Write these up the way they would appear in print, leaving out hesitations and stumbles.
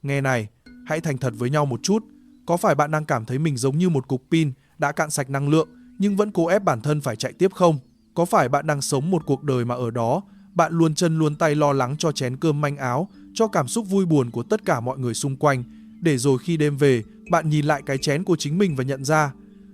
Nghe này, hãy thành thật với nhau một chút. Có phải bạn đang cảm thấy mình giống như một cục pin đã cạn sạch năng lượng nhưng vẫn cố ép bản thân phải chạy tiếp không? Có phải bạn đang sống một cuộc đời mà ở đó bạn luôn chân luôn tay lo lắng cho chén cơm manh áo, cho cảm xúc vui buồn của tất cả mọi người xung quanh, để rồi khi đêm về, bạn nhìn lại cái chén của chính mình và nhận ra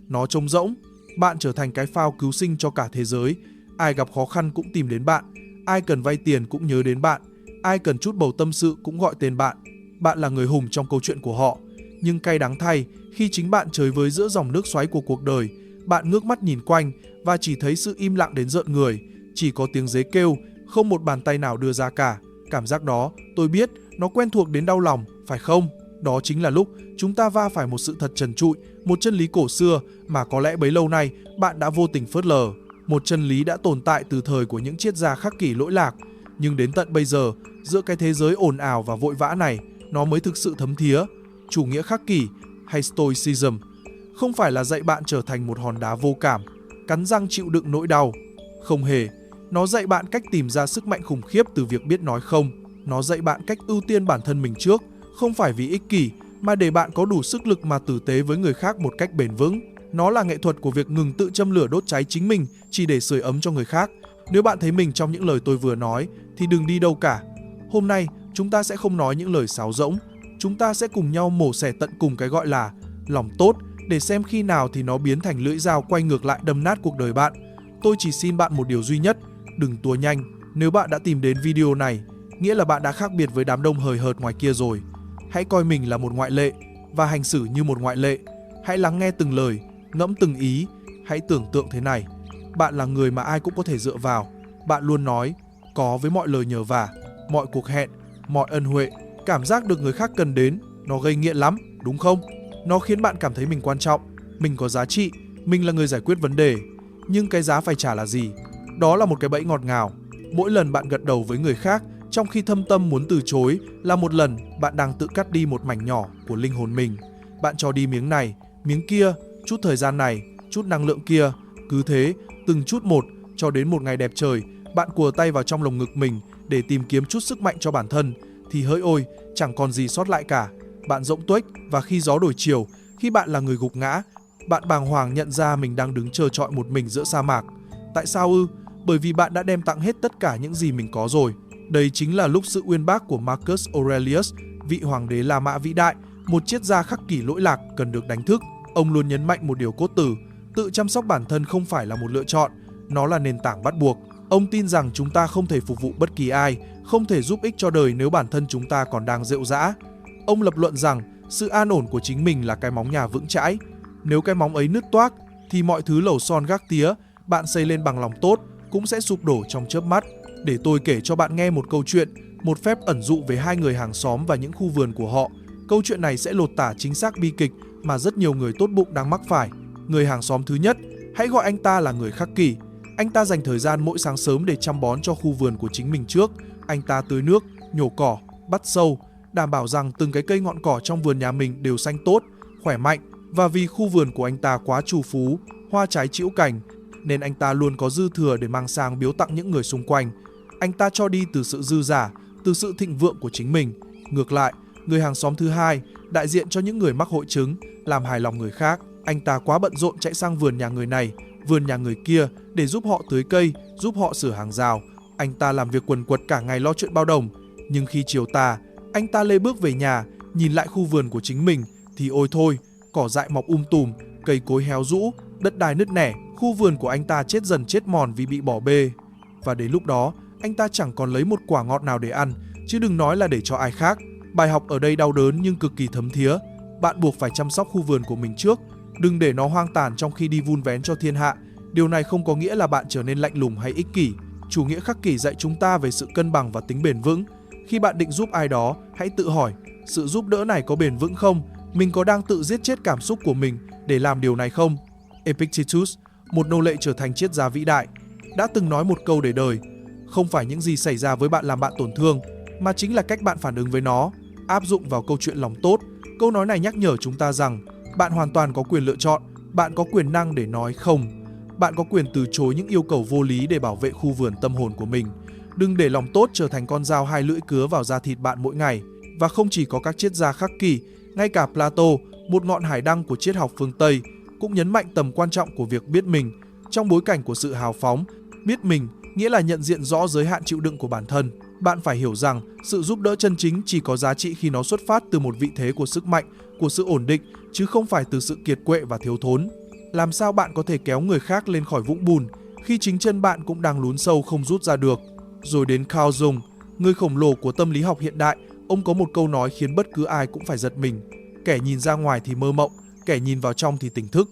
nó trống rỗng. Bạn trở thành cái phao cứu sinh cho cả thế giới. Ai gặp khó khăn cũng tìm đến bạn, ai cần vay tiền cũng nhớ đến bạn, ai cần chút bầu tâm sự cũng gọi tên bạn. Bạn là người hùng trong câu chuyện của họ. Nhưng cay đắng thay, khi chính bạn chơi với giữa dòng nước xoáy của cuộc đời, bạn ngước mắt nhìn quanh và chỉ thấy sự im lặng đến rợn người. Chỉ có tiếng dế kêu, không một bàn tay nào đưa ra cả. Cảm giác đó, tôi biết, nó quen thuộc đến đau lòng, phải không? Đó chính là lúc chúng ta va phải một sự thật trần trụi, một chân lý cổ xưa mà có lẽ bấy lâu nay bạn đã vô tình phớt lờ. Một chân lý đã tồn tại từ thời của những triết gia khắc kỷ lỗi lạc. Nhưng đến tận bây giờ, giữa cái thế giới ồn ào và vội vã này, nó mới thực sự thấm thía. Chủ nghĩa khắc kỷ hay Stoicism không phải là dạy bạn trở thành một hòn đá vô cảm, cắn răng chịu đựng nỗi đau. Không hề. Nó dạy bạn cách tìm ra sức mạnh khủng khiếp từ việc biết nói không. Nó dạy bạn cách ưu tiên bản thân mình trước, không phải vì ích kỷ, mà để bạn có đủ sức lực mà tử tế với người khác một cách bền vững. Nó là nghệ thuật của việc ngừng tự châm lửa đốt cháy chính mình chỉ để sưởi ấm cho người khác. Nếu bạn thấy mình trong những lời tôi vừa nói thì đừng đi đâu cả. Hôm nay chúng ta sẽ không nói những lời sáo rỗng. Chúng ta sẽ cùng nhau mổ xẻ tận cùng cái gọi là lòng tốt, để xem khi nào thì nó biến thành lưỡi dao quay ngược lại đâm nát cuộc đời bạn. Tôi chỉ xin bạn một điều duy nhất, đừng tua nhanh. Nếu bạn đã tìm đến video này, nghĩa là bạn đã khác biệt với đám đông hời hợt ngoài kia rồi. Hãy coi mình là một ngoại lệ và hành xử như một ngoại lệ. Hãy lắng nghe từng lời, ngẫm từng ý. Hãy tưởng tượng thế này, bạn là người mà ai cũng có thể dựa vào. Bạn luôn nói có với mọi lời nhờ vả, mọi cuộc hẹn, mọi ân huệ. Cảm giác được người khác cần đến, nó gây nghiện lắm, đúng không? Nó khiến bạn cảm thấy mình quan trọng, mình có giá trị, mình là người giải quyết vấn đề. Nhưng cái giá phải trả là gì? Đó là một cái bẫy ngọt ngào. Mỗi lần bạn gật đầu với người khác trong khi thâm tâm muốn từ chối là một lần bạn đang tự cắt đi một mảnh nhỏ của linh hồn mình. Bạn cho đi miếng này, miếng kia, chút thời gian này, chút năng lượng kia. Cứ thế, từng chút một, cho đến một ngày đẹp trời, bạn cùa tay vào trong lồng ngực mình để tìm kiếm chút sức mạnh cho bản thân. Thì hỡi ôi, chẳng còn gì sót lại cả. Bạn rỗng tuếch và khi gió đổi chiều, khi bạn là người gục ngã, bạn bàng hoàng nhận ra mình đang đứng trơ trọi một mình giữa sa mạc. Tại sao ư? Bởi vì bạn đã đem tặng hết tất cả những gì mình có rồi. Đây chính là lúc sự uyên bác của Marcus Aurelius, vị hoàng đế La Mã vĩ đại, một triết gia khắc kỷ lỗi lạc, cần được đánh thức. Ông luôn nhấn mạnh một điều cốt tử: tự chăm sóc bản thân không phải là một lựa chọn, nó là nền tảng bắt buộc. Ông tin rằng chúng ta không thể phục vụ bất kỳ ai, không thể giúp ích cho đời nếu bản thân chúng ta còn đang rệu rã. Ông lập luận rằng sự an ổn của chính mình là cái móng nhà vững chãi. Nếu cái móng ấy nứt toác thì mọi thứ lầu son gác tía bạn xây lên bằng lòng tốt cũng sẽ sụp đổ trong chớp mắt. Để tôi kể cho bạn nghe một câu chuyện, một phép ẩn dụ về hai người hàng xóm và những khu vườn của họ. Câu chuyện này sẽ lột tả chính xác bi kịch mà rất nhiều người tốt bụng đang mắc phải. Người hàng xóm thứ nhất, hãy gọi anh ta là người khắc kỷ. Anh ta dành thời gian mỗi sáng sớm để chăm bón cho khu vườn của chính mình trước. Anh ta tưới nước, nhổ cỏ, bắt sâu, đảm bảo rằng từng cái cây ngọn cỏ trong vườn nhà mình đều xanh tốt, khỏe mạnh. Và vì khu vườn của anh ta quá trù phú, hoa trái chĩu cành, nên anh ta luôn có dư thừa để mang sang biếu tặng những người xung quanh. Anh ta cho đi từ sự dư dả, từ sự thịnh vượng của chính mình. Ngược lại, người hàng xóm thứ hai, đại diện cho những người mắc hội chứng, làm hài lòng người khác. Anh ta quá bận rộn chạy sang vườn nhà người này, vườn nhà người kia để giúp họ tưới cây, giúp họ sửa hàng rào. Anh ta làm việc quần quật cả ngày lo chuyện bao đồng. Nhưng khi chiều tà, anh ta lê bước về nhà, nhìn lại khu vườn của chính mình thì ôi thôi, cỏ dại mọc tùm, cây cối héo rũ, đất đai nứt nẻ, khu vườn của anh ta chết dần chết mòn vì bị bỏ bê. Và đến lúc đó, anh ta chẳng còn lấy một quả ngọt nào để ăn, chứ đừng nói là để cho ai khác. Bài học ở đây đau đớn nhưng cực kỳ thấm thía. Bạn buộc phải chăm sóc khu vườn của mình trước, đừng để nó hoang tàn trong khi đi vun vén cho thiên hạ. Điều này không có nghĩa là bạn trở nên lạnh lùng hay ích kỷ. Chủ nghĩa khắc kỷ dạy chúng ta về sự cân bằng và tính bền vững. Khi bạn định giúp ai đó, hãy tự hỏi, sự giúp đỡ này có bền vững không? Mình có đang tự giết chết cảm xúc của mình để làm điều này không? Epictetus, một nô lệ trở thành triết gia vĩ đại, đã từng nói một câu để đời: không phải những gì xảy ra với bạn làm bạn tổn thương, mà chính là cách bạn phản ứng với nó. Áp dụng vào câu chuyện lòng tốt, câu nói này nhắc nhở chúng ta rằng bạn hoàn toàn có quyền lựa chọn, bạn có quyền năng để nói không. Bạn có quyền từ chối những yêu cầu vô lý để bảo vệ khu vườn tâm hồn của mình. Đừng để lòng tốt trở thành con dao hai lưỡi cứa vào da thịt bạn mỗi ngày. Và không chỉ có các triết gia khắc kỷ, ngay cả Plato, một ngọn hải đăng của triết học phương Tây, cũng nhấn mạnh tầm quan trọng của việc biết mình. Trong bối cảnh của sự hào phóng, biết mình nghĩa là nhận diện rõ giới hạn chịu đựng của bản thân. Bạn phải hiểu rằng sự giúp đỡ chân chính chỉ có giá trị khi nó xuất phát từ một vị thế của sức mạnh, của sự ổn định, chứ không phải từ sự kiệt quệ và thiếu thốn. Làm sao bạn có thể kéo người khác lên khỏi vũng bùn khi chính chân bạn cũng đang lún sâu không rút ra được? Rồi đến Carl Jung, người khổng lồ của tâm lý học hiện đại, ông có một câu nói khiến bất cứ ai cũng phải giật mình: kẻ nhìn ra ngoài thì mơ mộng, kẻ nhìn vào trong thì tỉnh thức.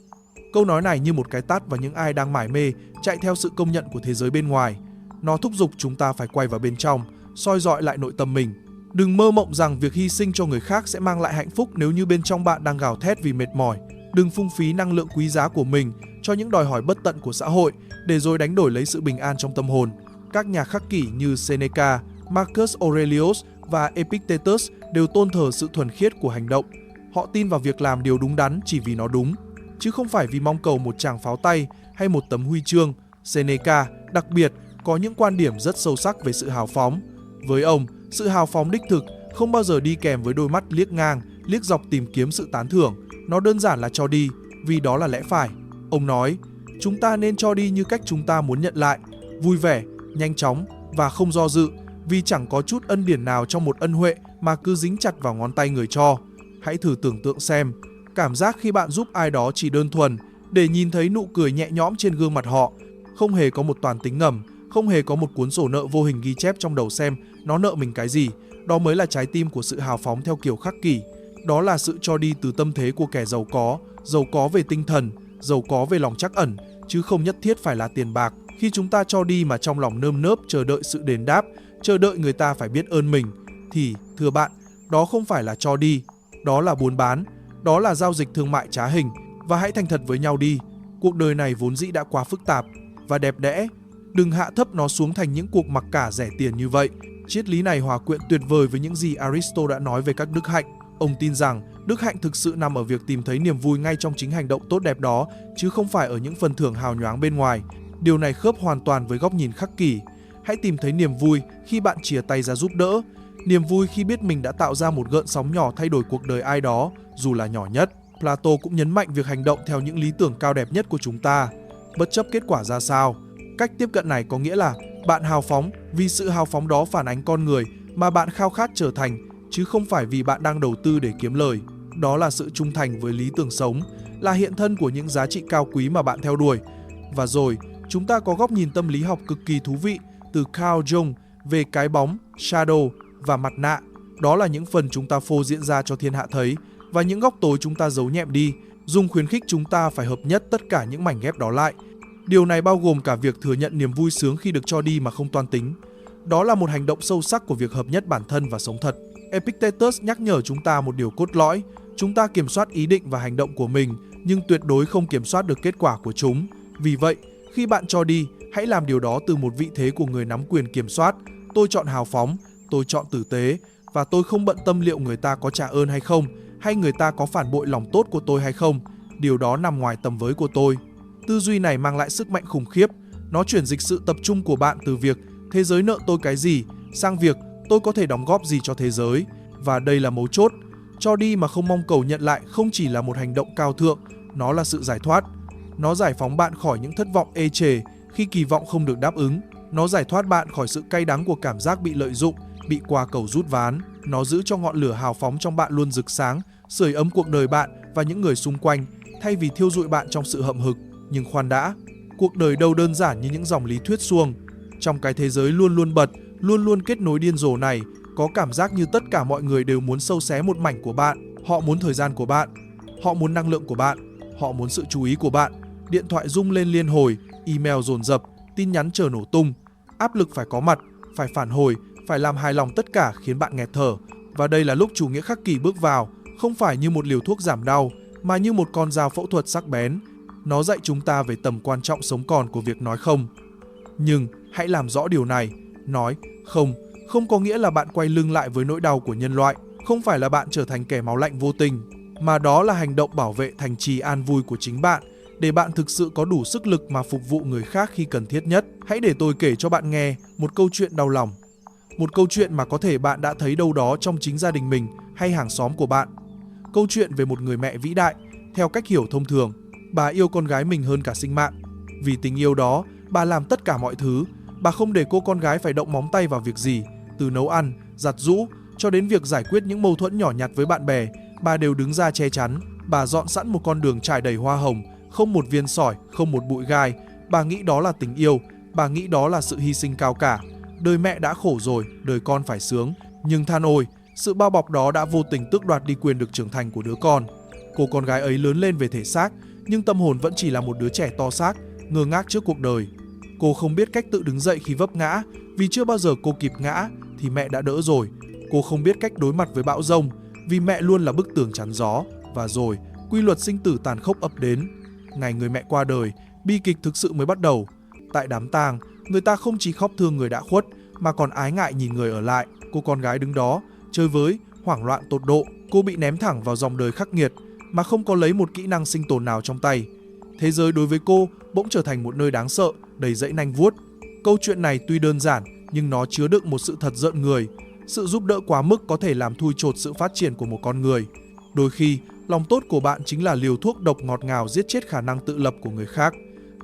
Câu nói này như một cái tát vào những ai đang mải mê chạy theo sự công nhận của thế giới bên ngoài. Nó thúc giục chúng ta phải quay vào bên trong, soi dọi lại nội tâm mình. Đừng mơ mộng rằng việc hy sinh cho người khác sẽ mang lại hạnh phúc nếu như bên trong bạn đang gào thét vì mệt mỏi. Đừng phung phí năng lượng quý giá của mình cho những đòi hỏi bất tận của xã hội để rồi đánh đổi lấy sự bình an trong tâm hồn. Các nhà khắc kỷ như Seneca, Marcus Aurelius và Epictetus đều tôn thờ sự thuần khiết của hành động. Họ tin vào việc làm điều đúng đắn chỉ vì nó đúng, chứ không phải vì mong cầu một tràng pháo tay hay một tấm huy chương. Seneca, đặc biệt, có những quan điểm rất sâu sắc về sự hào phóng. Với ông, sự hào phóng đích thực không bao giờ đi kèm với đôi mắt liếc ngang, liếc dọc tìm kiếm sự tán thưởng. Nó đơn giản là cho đi, vì đó là lẽ phải. Ông nói, chúng ta nên cho đi như cách chúng ta muốn nhận lại, vui vẻ, nhanh chóng và không do dự, vì chẳng có chút ân điển nào trong một ân huệ mà cứ dính chặt vào ngón tay người cho. Hãy thử tưởng tượng xem, cảm giác khi bạn giúp ai đó chỉ đơn thuần để nhìn thấy nụ cười nhẹ nhõm trên gương mặt họ, không hề có một toán tính ngầm, không hề có một cuốn sổ nợ vô hình ghi chép trong đầu xem nó nợ mình cái gì. Đó mới là trái tim của sự hào phóng theo kiểu khắc kỷ. Đó là sự cho đi từ tâm thế của kẻ giàu có về tinh thần, giàu có về lòng trắc ẩn, chứ không nhất thiết phải là tiền bạc. Khi chúng ta cho đi mà trong lòng nơm nớp chờ đợi sự đền đáp, chờ đợi người ta phải biết ơn mình, thì, thưa bạn, đó không phải là cho đi, đó là buôn bán, đó là giao dịch thương mại trá hình. Và hãy thành thật với nhau đi, cuộc đời này vốn dĩ đã quá phức tạp và đẹp đẽ, đừng hạ thấp nó xuống thành những cuộc mặc cả rẻ tiền như vậy. Triết lý này hòa quyện tuyệt vời với những gì Aristotle đã nói về các đức hạnh. Ông tin rằng đức hạnh thực sự nằm ở việc tìm thấy niềm vui ngay trong chính hành động tốt đẹp đó, chứ không phải ở những phần thưởng hào nhoáng bên ngoài. Điều này khớp hoàn toàn với góc nhìn khắc kỷ. Hãy tìm thấy niềm vui khi bạn chìa tay ra giúp đỡ, niềm vui khi biết mình đã tạo ra một gợn sóng nhỏ thay đổi cuộc đời ai đó, dù là nhỏ nhất. Plato cũng nhấn mạnh việc hành động theo những lý tưởng cao đẹp nhất của chúng ta, bất chấp kết quả ra sao. Cách tiếp cận này có nghĩa là bạn hào phóng vì sự hào phóng đó phản ánh con người mà bạn khao khát trở thành, chứ không phải vì bạn đang đầu tư để kiếm lời. Đó là sự trung thành với lý tưởng sống, là hiện thân của những giá trị cao quý mà bạn theo đuổi. Và rồi, chúng ta có góc nhìn tâm lý học cực kỳ thú vị từ Carl Jung về cái bóng, shadow và mặt nạ. Đó là những phần chúng ta phô diễn ra cho thiên hạ thấy và những góc tối chúng ta giấu nhẹm đi. Jung khuyến khích chúng ta phải hợp nhất tất cả những mảnh ghép đó lại. Điều này bao gồm cả việc thừa nhận niềm vui sướng khi được cho đi mà không toan tính. Đó là một hành động sâu sắc của việc hợp nhất bản thân và sống thật. Epictetus nhắc nhở chúng ta một điều cốt lõi: chúng ta kiểm soát ý định và hành động của mình, nhưng tuyệt đối không kiểm soát được kết quả của chúng. Vì vậy, khi bạn cho đi, hãy làm điều đó từ một vị thế của người nắm quyền kiểm soát. Tôi chọn hào phóng, tôi chọn tử tế, và tôi không bận tâm liệu người ta có trả ơn hay không, hay người ta có phản bội lòng tốt của tôi hay không. Điều đó nằm ngoài tầm với của tôi. Tư duy này mang lại sức mạnh khủng khiếp. Nó chuyển dịch sự tập trung của bạn từ việc thế giới nợ tôi cái gì sang việc tôi có thể đóng góp gì cho thế giới. Và đây là mấu chốt. Cho đi mà không mong cầu nhận lại không chỉ là một hành động cao thượng, nó là sự giải thoát. Nó giải phóng bạn khỏi những thất vọng ê chề khi kỳ vọng không được đáp ứng. Nó giải thoát bạn khỏi sự cay đắng của cảm giác bị lợi dụng, bị qua cầu rút ván. Nó giữ cho ngọn lửa hào phóng trong bạn luôn rực sáng, sưởi ấm cuộc đời bạn và những người xung quanh, thay vì thiêu rụi bạn trong sự hậm hực. Nhưng khoan đã, cuộc đời đâu đơn giản như những dòng lý thuyết suông. Trong cái thế giới luôn luôn bật, luôn luôn kết nối điên rồ này, có cảm giác như tất cả mọi người đều muốn xâu xé một mảnh của bạn. Họ muốn thời gian của bạn, họ muốn năng lượng của bạn, họ muốn sự chú ý của bạn. Điện thoại rung lên liên hồi, email dồn dập, tin nhắn chờ nổ tung. Áp lực phải có mặt, phải phản hồi, phải làm hài lòng tất cả khiến bạn nghẹt thở. Và đây là lúc chủ nghĩa khắc kỷ bước vào, không phải như một liều thuốc giảm đau, mà như một con dao phẫu thuật sắc bén. Nó dạy chúng ta về tầm quan trọng sống còn của việc nói không. Nhưng hãy làm rõ điều này, nói không có nghĩa là bạn quay lưng lại với nỗi đau của nhân loại, không phải là bạn trở thành kẻ máu lạnh vô tình, mà đó là hành động bảo vệ thành trì an vui của chính bạn, để bạn thực sự có đủ sức lực mà phục vụ người khác khi cần thiết nhất. Hãy để tôi kể cho bạn nghe một câu chuyện đau lòng. Một câu chuyện mà có thể bạn đã thấy đâu đó trong chính gia đình mình hay hàng xóm của bạn. Câu chuyện về một người mẹ vĩ đại. Theo cách hiểu thông thường, bà yêu con gái mình hơn cả sinh mạng. Vì tình yêu đó, bà làm tất cả mọi thứ. Bà không để cô con gái phải động móng tay vào việc gì, từ nấu ăn, giặt giũ cho đến việc giải quyết những mâu thuẫn nhỏ nhặt với bạn bè, bà đều đứng ra che chắn. Bà dọn sẵn một con đường trải đầy hoa hồng, không một viên sỏi, không một bụi gai. Bà nghĩ đó là tình yêu, bà nghĩ đó là sự hy sinh cao cả. Đời mẹ đã khổ rồi, đời con phải sướng. Nhưng than ôi, sự bao bọc đó đã vô tình tước đoạt đi quyền được trưởng thành của đứa con. Cô con gái ấy lớn lên về thể xác, nhưng tâm hồn vẫn chỉ là một đứa trẻ to xác, ngơ ngác trước cuộc đời. Cô không biết cách tự đứng dậy khi vấp ngã, vì chưa bao giờ cô kịp ngã thì mẹ đã đỡ rồi. Cô không biết cách đối mặt với bão giông, vì mẹ luôn là bức tường chắn gió. Và rồi, quy luật sinh tử tàn khốc ập đến. Ngày người mẹ qua đời, bi kịch thực sự mới bắt đầu. Tại đám tang, người ta không chỉ khóc thương người đã khuất, mà còn ái ngại nhìn người ở lại. Cô con gái đứng đó, chơi với, hoảng loạn tột độ. Cô bị ném thẳng vào dòng đời khắc nghiệt, mà không có lấy một kỹ năng sinh tồn nào trong tay. Thế giới đối với cô bỗng trở thành một nơi đáng sợ, đầy dãy nanh vuốt. Câu chuyện này tuy đơn giản, nhưng nó chứa đựng một sự thật rợn người. Sự giúp đỡ quá mức có thể làm thui chột sự phát triển của một con người. Đôi khi, lòng tốt của bạn chính là liều thuốc độc ngọt ngào giết chết khả năng tự lập của người khác.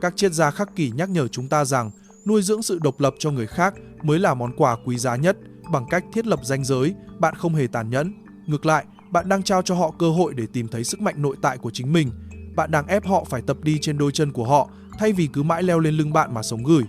Các triết gia khắc kỷ nhắc nhở chúng ta rằng nuôi dưỡng sự độc lập cho người khác mới là món quà quý giá nhất. Bằng cách thiết lập ranh giới, bạn không hề tàn nhẫn. Ngược lại, bạn đang trao cho họ cơ hội để tìm thấy sức mạnh nội tại của chính mình. Bạn đang ép họ phải tập đi trên đôi chân của họ, thay vì cứ mãi leo lên lưng bạn mà sống gửi.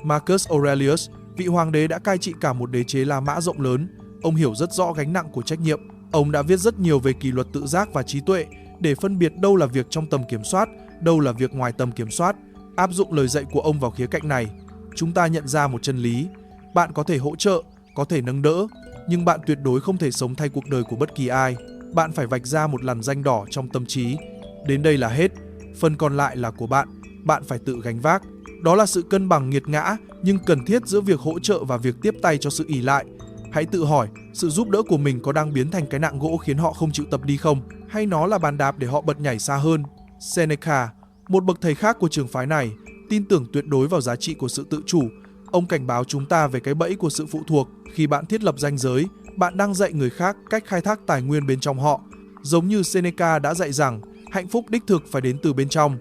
Marcus Aurelius, vị hoàng đế đã cai trị cả một đế chế La Mã rộng lớn. Ông hiểu rất rõ gánh nặng của trách nhiệm. Ông đã viết rất nhiều về kỷ luật tự giác và trí tuệ để phân biệt đâu là việc trong tầm kiểm soát, đâu là việc ngoài tầm kiểm soát. Áp dụng lời dạy của ông vào khía cạnh này, chúng ta nhận ra một chân lý. Bạn có thể hỗ trợ, có thể nâng đỡ, nhưng bạn tuyệt đối không thể sống thay cuộc đời của bất kỳ ai. Bạn phải vạch ra một lằn ranh đỏ trong tâm trí. Đến đây là hết, phần còn lại là của bạn, bạn phải tự gánh vác. Đó là sự cân bằng nghiệt ngã nhưng cần thiết giữa việc hỗ trợ và việc tiếp tay cho sự ỷ lại. Hãy tự hỏi, sự giúp đỡ của mình có đang biến thành cái nạng gỗ khiến họ không chịu tập đi không? Hay nó là bàn đạp để họ bật nhảy xa hơn? Seneca, một bậc thầy khác của trường phái này, tin tưởng tuyệt đối vào giá trị của sự tự chủ. Ông cảnh báo chúng ta về cái bẫy của sự phụ thuộc. Khi bạn thiết lập ranh giới, bạn đang dạy người khác cách khai thác tài nguyên bên trong họ. Giống như Seneca đã dạy rằng, hạnh phúc đích thực phải đến từ bên trong,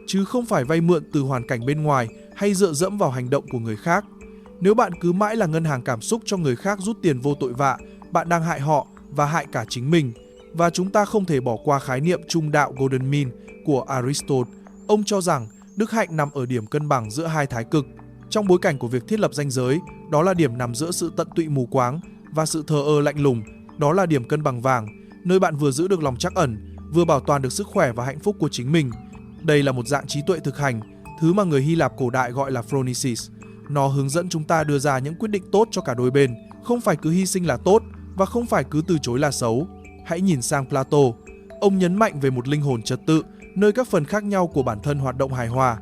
chứ không phải vay mượn từ hoàn cảnh bên ngoài hay dựa dẫm vào hành động của người khác. Nếu bạn cứ mãi là ngân hàng cảm xúc cho người khác rút tiền vô tội vạ, bạn đang hại họ và hại cả chính mình. Và chúng ta không thể bỏ qua khái niệm trung đạo Golden Mean của Aristotle. Ông cho rằng đức hạnh nằm ở điểm cân bằng giữa hai thái cực. Trong bối cảnh của việc thiết lập ranh giới, đó là điểm nằm giữa sự tận tụy mù quáng và sự thờ ơ lạnh lùng. Đó là điểm cân bằng vàng, nơi bạn vừa giữ được lòng trắc ẩn, vừa bảo toàn được sức khỏe và hạnh phúc của chính mình. Đây là một dạng trí tuệ thực hành, thứ mà người Hy Lạp cổ đại gọi là phronesis. Nó hướng dẫn chúng ta đưa ra những quyết định tốt cho cả đôi bên, không phải cứ hy sinh là tốt và không phải cứ từ chối là xấu. Hãy nhìn sang Plato. Ông nhấn mạnh về một linh hồn trật tự, nơi các phần khác nhau của bản thân hoạt động hài hòa.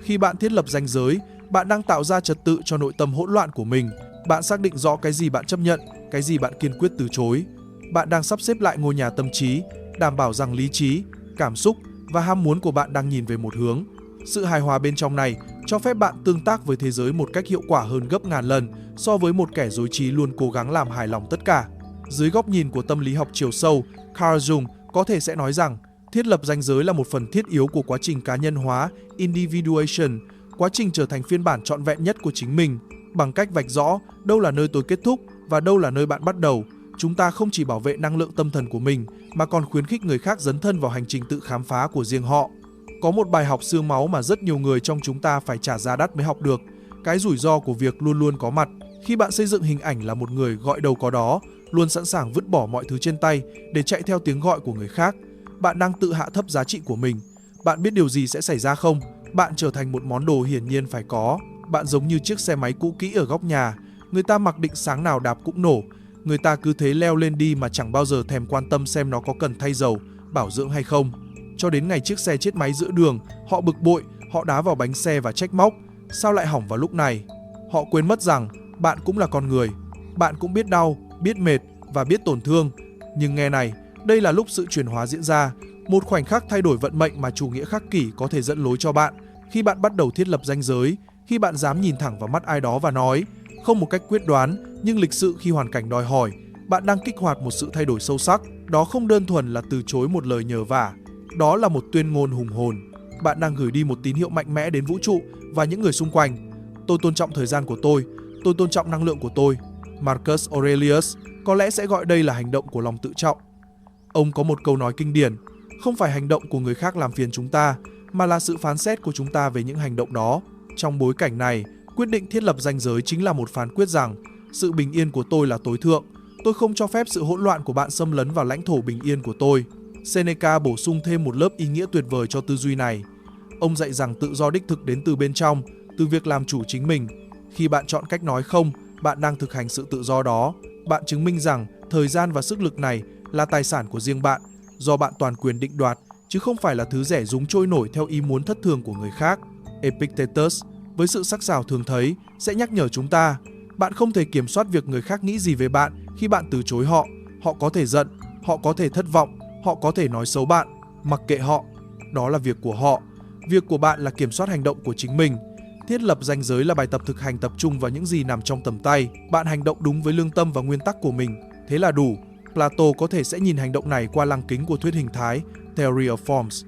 Khi bạn thiết lập ranh giới, bạn đang tạo ra trật tự cho nội tâm hỗn loạn của mình. Bạn xác định rõ cái gì bạn chấp nhận, cái gì bạn kiên quyết từ chối. Bạn đang sắp xếp lại ngôi nhà tâm trí, đảm bảo rằng lý trí, cảm xúc và ham muốn của bạn đang nhìn về một hướng. Sự hài hòa bên trong này cho phép bạn tương tác với thế giới một cách hiệu quả hơn gấp ngàn lần so với một kẻ dối trí luôn cố gắng làm hài lòng tất cả. Dưới góc nhìn của tâm lý học chiều sâu, Carl Jung có thể sẽ nói rằng thiết lập ranh giới là một phần thiết yếu của quá trình cá nhân hóa, individuation, quá trình trở thành phiên bản trọn vẹn nhất của chính mình. Bằng cách vạch rõ đâu là nơi tôi kết thúc và đâu là nơi bạn bắt đầu, chúng ta không chỉ bảo vệ năng lượng tâm thần của mình mà còn khuyến khích người khác dấn thân vào hành trình tự khám phá của riêng họ. Có một bài học xương máu mà rất nhiều người trong chúng ta phải trả giá đắt mới học được. Cái rủi ro của việc luôn luôn có mặt. Khi bạn xây dựng hình ảnh là một người gọi đâu có đó, luôn sẵn sàng vứt bỏ mọi thứ trên tay để chạy theo tiếng gọi của người khác, bạn đang tự hạ thấp giá trị của mình. Bạn biết điều gì sẽ xảy ra không? Bạn trở thành một món đồ hiển nhiên phải có. Bạn giống như chiếc xe máy cũ kỹ ở góc nhà. Người ta mặc định sáng nào đạp cũng nổ. Người ta cứ thế leo lên đi mà chẳng bao giờ thèm quan tâm xem nó có cần thay dầu, bảo dưỡng hay không. Cho đến ngày chiếc xe chết máy giữa đường, họ bực bội, họ đá vào bánh xe và trách móc. Sao lại hỏng vào lúc này? Họ quên mất rằng bạn cũng là con người. Bạn cũng biết đau, biết mệt và biết tổn thương. Nhưng nghe này, đây là lúc sự chuyển hóa diễn ra. Một khoảnh khắc thay đổi vận mệnh mà chủ nghĩa khắc kỷ có thể dẫn lối cho bạn. Khi bạn bắt đầu thiết lập ranh giới, khi bạn dám nhìn thẳng vào mắt ai đó và nói, không một cách quyết đoán, nhưng lịch sự khi hoàn cảnh đòi hỏi. Bạn đang kích hoạt một sự thay đổi sâu sắc, đó không đơn thuần là từ chối một lời nhờ vả, đó là một tuyên ngôn hùng hồn. Bạn đang gửi đi một tín hiệu mạnh mẽ đến vũ trụ và những người xung quanh. Tôi tôn trọng thời gian của tôi tôn trọng năng lượng của tôi. Marcus Aurelius có lẽ sẽ gọi đây là hành động của lòng tự trọng. Ông có một câu nói kinh điển, không phải hành động của người khác làm phiền chúng ta, mà là sự phán xét của chúng ta về những hành động đó. Trong bối cảnh này, quyết định thiết lập ranh giới chính là một phán quyết rằng sự bình yên của tôi là tối thượng. Tôi không cho phép sự hỗn loạn của bạn xâm lấn vào lãnh thổ bình yên của tôi. Seneca bổ sung thêm một lớp ý nghĩa tuyệt vời cho tư duy này. Ông dạy rằng tự do đích thực đến từ bên trong, từ việc làm chủ chính mình. Khi bạn chọn cách nói không, bạn đang thực hành sự tự do đó. Bạn chứng minh rằng thời gian và sức lực này là tài sản của riêng bạn, do bạn toàn quyền định đoạt, chứ không phải là thứ rẻ rúng trôi nổi theo ý muốn thất thường của người khác. Epictetus, với sự sắc sảo thường thấy, sẽ nhắc nhở chúng ta, bạn không thể kiểm soát việc người khác nghĩ gì về bạn khi bạn từ chối họ. Họ có thể giận, họ có thể thất vọng, họ có thể nói xấu bạn, mặc kệ họ. Đó là việc của họ. Việc của bạn là kiểm soát hành động của chính mình. Thiết lập ranh giới là bài tập thực hành tập trung vào những gì nằm trong tầm tay. Bạn hành động đúng với lương tâm và nguyên tắc của mình. Thế là đủ. Plato có thể sẽ nhìn hành động này qua lăng kính của thuyết hình thái, Theory of Forms.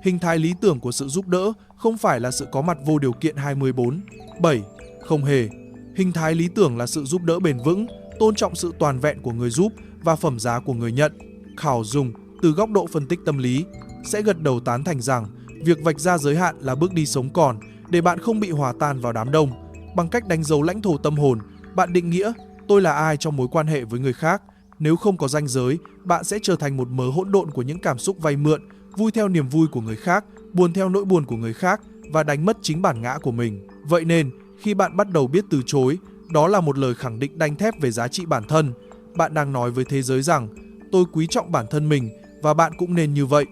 Hình thái lý tưởng của sự giúp đỡ không phải là sự có mặt vô điều kiện 24/7. Không hề. Hình thái lý tưởng là sự giúp đỡ bền vững, tôn trọng sự toàn vẹn của người giúp và phẩm giá của người nhận. Carl Jung, từ góc độ phân tích tâm lý, sẽ gật đầu tán thành rằng việc vạch ra giới hạn là bước đi sống còn để bạn không bị hòa tan vào đám đông. Bằng cách đánh dấu lãnh thổ tâm hồn, bạn định nghĩa tôi là ai trong mối quan hệ với người khác. Nếu không có ranh giới, bạn sẽ trở thành một mớ hỗn độn của những cảm xúc vay mượn, vui theo niềm vui của người khác, buồn theo nỗi buồn của người khác và đánh mất chính bản ngã của mình. Vậy nên, khi bạn bắt đầu biết từ chối, đó là một lời khẳng định đanh thép về giá trị bản thân. Bạn đang nói với thế giới rằng, tôi quý trọng bản thân mình và bạn cũng nên như vậy.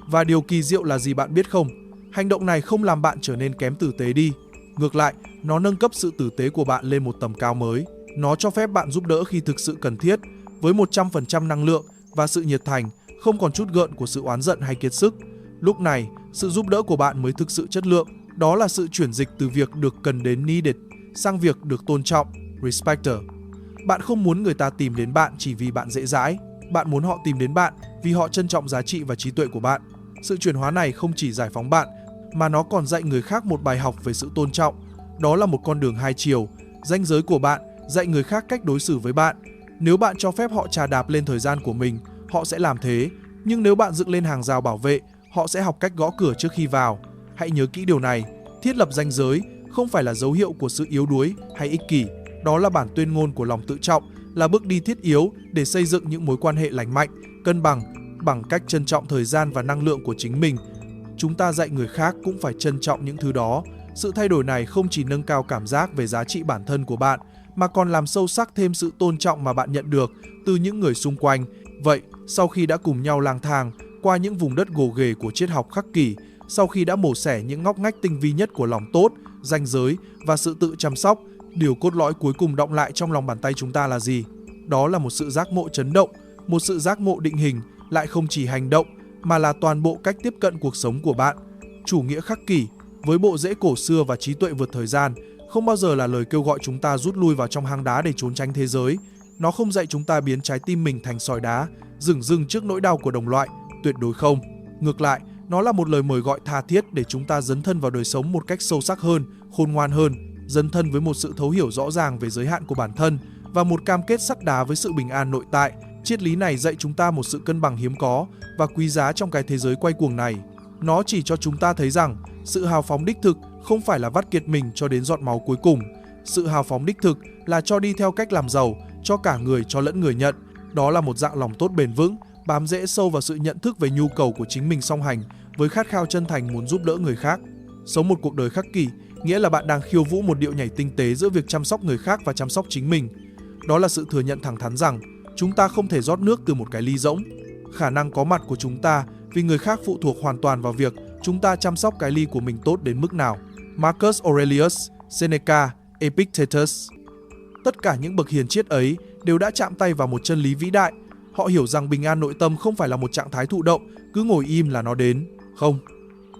Và điều kỳ diệu là gì bạn biết không? Hành động này không làm bạn trở nên kém tử tế đi. Ngược lại, nó nâng cấp sự tử tế của bạn lên một tầm cao mới. Nó cho phép bạn giúp đỡ khi thực sự cần thiết, với 100% năng lượng và sự nhiệt thành, không còn chút gợn của sự oán giận hay kiệt sức. Lúc này, sự giúp đỡ của bạn mới thực sự chất lượng. Đó là sự chuyển dịch từ việc được cần đến needed sang việc được tôn trọng, respected. Bạn không muốn người ta tìm đến bạn chỉ vì bạn dễ dãi. Bạn muốn họ tìm đến bạn vì họ trân trọng giá trị và trí tuệ của bạn. Sự chuyển hóa này không chỉ giải phóng bạn, mà nó còn dạy người khác một bài học về sự tôn trọng. Đó là một con đường hai chiều. Ranh giới của bạn dạy người khác cách đối xử với bạn. Nếu bạn cho phép họ chà đạp lên thời gian của mình, họ sẽ làm thế. Nhưng nếu bạn dựng lên hàng rào bảo vệ, họ sẽ học cách gõ cửa trước khi vào. Hãy nhớ kỹ điều này. Thiết lập ranh giới không phải là dấu hiệu của sự yếu đuối hay ích kỷ. Đó là bản tuyên ngôn của lòng tự trọng, là bước đi thiết yếu để xây dựng những mối quan hệ lành mạnh, cân bằng, bằng cách trân trọng thời gian và năng lượng của chính mình. Chúng ta dạy người khác cũng phải trân trọng những thứ đó. Sự thay đổi này không chỉ nâng cao cảm giác về giá trị bản thân của bạn, mà còn làm sâu sắc thêm sự tôn trọng mà bạn nhận được từ những người xung quanh. Vậy, sau khi đã cùng nhau lang thang qua những vùng đất gồ ghề của triết học khắc kỷ, sau khi đã mổ xẻ những ngóc ngách tinh vi nhất của lòng tốt, ranh giới và sự tự chăm sóc, điều cốt lõi cuối cùng đọng lại trong lòng bàn tay chúng ta là gì? Đó là một sự giác ngộ chấn động, một sự giác ngộ định hình, lại không chỉ hành động, mà là toàn bộ cách tiếp cận cuộc sống của bạn. Chủ nghĩa khắc kỷ, với bộ rễ cổ xưa và trí tuệ vượt thời gian, không bao giờ là lời kêu gọi chúng ta rút lui vào trong hang đá để trốn tránh thế giới. Nó không dạy chúng ta biến trái tim mình thành sỏi đá, dửng dưng trước nỗi đau của đồng loại, tuyệt đối không. Ngược lại, nó là một lời mời gọi tha thiết để chúng ta dấn thân vào đời sống một cách sâu sắc hơn, khôn ngoan hơn, dấn thân với một sự thấu hiểu rõ ràng về giới hạn của bản thân và một cam kết sắt đá với sự bình an nội tại. Triết lý này dạy chúng ta một sự cân bằng hiếm có và quý giá trong cái thế giới quay cuồng này. Nó chỉ cho chúng ta thấy rằng sự hào phóng đích thực không phải là vắt kiệt mình cho đến giọt máu cuối cùng. Sự hào phóng đích thực là cho đi theo cách làm giàu, cho cả người cho lẫn người nhận. Đó là một dạng lòng tốt bền vững, bám rễ sâu vào sự nhận thức về nhu cầu của chính mình song hành với khát khao chân thành muốn giúp đỡ người khác. Sống một cuộc đời khắc kỷ nghĩa là bạn đang khiêu vũ một điệu nhảy tinh tế giữa việc chăm sóc người khác và chăm sóc chính mình. Đó là sự thừa nhận thẳng thắn rằng chúng ta không thể rót nước từ một cái ly rỗng. Khả năng có mặt của chúng ta vì người khác phụ thuộc hoàn toàn vào việc chúng ta chăm sóc cái ly của mình tốt đến mức nào. Marcus Aurelius, Seneca, Epictetus. Tất cả những bậc hiền triết ấy đều đã chạm tay vào một chân lý vĩ đại. Họ hiểu rằng bình an nội tâm không phải là một trạng thái thụ động, cứ ngồi im là nó đến. Không.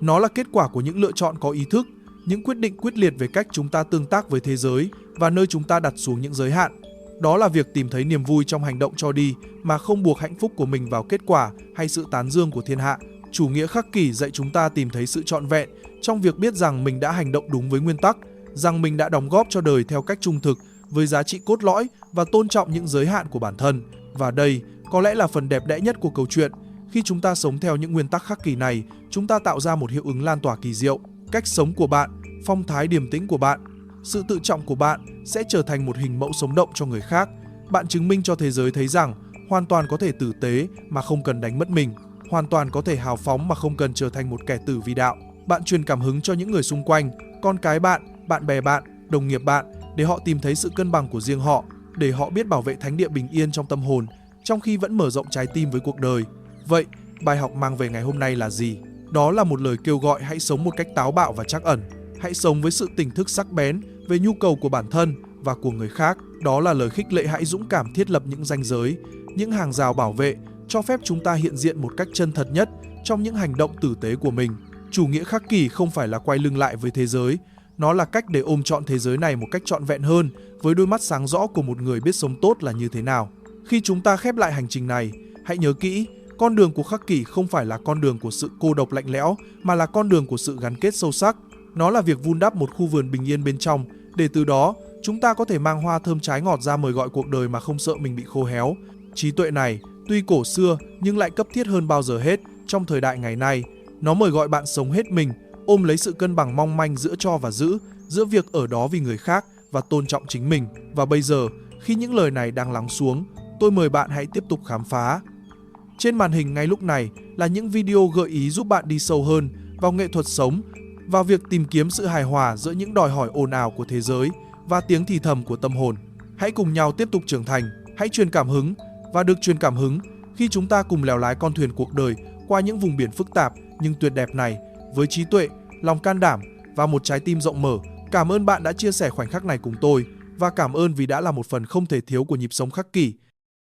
Nó là kết quả của những lựa chọn có ý thức. những quyết định quyết liệt về cách chúng ta tương tác với thế giới và nơi chúng ta đặt xuống những giới hạn. Đó là việc tìm thấy niềm vui trong hành động cho đi mà không buộc hạnh phúc của mình vào kết quả hay sự tán dương của thiên hạ. Chủ nghĩa khắc kỷ dạy chúng ta tìm thấy sự trọn vẹn trong việc biết rằng mình đã hành động đúng với nguyên tắc, rằng mình đã đóng góp cho đời theo cách trung thực với giá trị cốt lõi và tôn trọng những giới hạn của bản thân. Và đây có lẽ là phần đẹp đẽ nhất của câu chuyện. Khi chúng ta sống theo những nguyên tắc khắc kỷ này, chúng ta tạo ra một hiệu ứng lan tỏa kỳ diệu. Cách sống của bạn, phong thái điềm tĩnh của bạn, sự tự trọng của bạn sẽ trở thành một hình mẫu sống động cho người khác. Bạn chứng minh cho thế giới thấy rằng hoàn toàn có thể tử tế mà không cần đánh mất mình, hoàn toàn có thể hào phóng mà không cần trở thành một kẻ tử vì đạo. Bạn truyền cảm hứng cho những người xung quanh, con cái bạn, bạn bè bạn, đồng nghiệp bạn để họ tìm thấy sự cân bằng của riêng họ, để họ biết bảo vệ thánh địa bình yên trong tâm hồn trong khi vẫn mở rộng trái tim với cuộc đời. Vậy, bài học mang về ngày hôm nay là gì? Đó là một lời kêu gọi hãy sống một cách táo bạo và trắc ẩn. Hãy sống với sự tỉnh thức sắc bén về nhu cầu của bản thân và của người khác. Đó là lời khích lệ hãy dũng cảm thiết lập những ranh giới, những hàng rào bảo vệ, cho phép chúng ta hiện diện một cách chân thật nhất trong những hành động tử tế của mình. Chủ nghĩa khắc kỷ không phải là quay lưng lại với thế giới, nó là cách để ôm trọn thế giới này một cách trọn vẹn hơn với đôi mắt sáng rõ của một người biết sống tốt là như thế nào. Khi chúng ta khép lại hành trình này, hãy nhớ kỹ, con đường của khắc kỷ không phải là con đường của sự cô độc lạnh lẽo mà là con đường của sự gắn kết sâu sắc. Nó là việc vun đắp một khu vườn bình yên bên trong để từ đó chúng ta có thể mang hoa thơm trái ngọt ra mời gọi cuộc đời mà không sợ mình bị khô héo. Trí tuệ này tuy cổ xưa nhưng lại cấp thiết hơn bao giờ hết trong thời đại ngày nay. Nó mời gọi bạn sống hết mình, ôm lấy sự cân bằng mong manh giữa cho và giữ, giữa việc ở đó vì người khác và tôn trọng chính mình. Và bây giờ, khi những lời này đang lắng xuống, tôi mời bạn hãy tiếp tục khám phá. Trên màn hình ngay lúc này là những video gợi ý giúp bạn đi sâu hơn vào nghệ thuật sống, vào việc tìm kiếm sự hài hòa giữa những đòi hỏi ồn ào của thế giới và tiếng thì thầm của tâm hồn. Hãy cùng nhau tiếp tục trưởng thành, hãy truyền cảm hứng và được truyền cảm hứng khi chúng ta cùng lèo lái con thuyền cuộc đời qua những vùng biển phức tạp nhưng tuyệt đẹp này với trí tuệ, lòng can đảm và một trái tim rộng mở. Cảm ơn bạn đã chia sẻ khoảnh khắc này cùng tôi và cảm ơn vì đã là một phần không thể thiếu của nhịp sống khắc kỷ.